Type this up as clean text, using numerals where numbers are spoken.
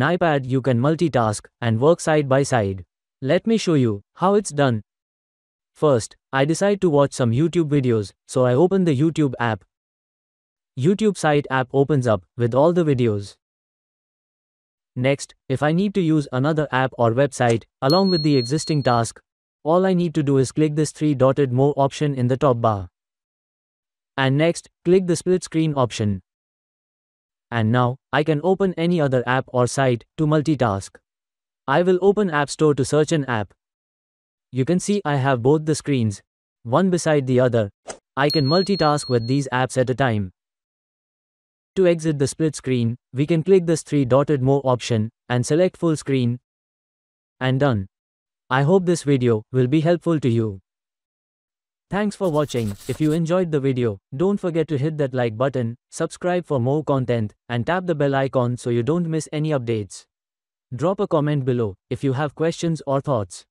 In iPad you can multitask and work side by side. Let me show you how it's done. First, I decide to watch some YouTube videos, so I open the YouTube app. YouTube site app opens up with all the videos. Next, if I need to use another app or website along with the existing task, all I need to do is click this three-dotted More option in the top bar. And next, click the split screen option. And now, I can open any other app or site to multitask. I will open App Store to search an app. You can see I have both the screens, one beside the other. I can multitask with these apps at a time. To exit the split screen, we can click this three-dotted More option and select full screen. And done. I hope this video will be helpful to you. Thanks for watching. If you enjoyed the video, don't forget to hit that like button, subscribe for more content, and tap the bell icon so you don't miss any updates. Drop a comment below if you have questions or thoughts.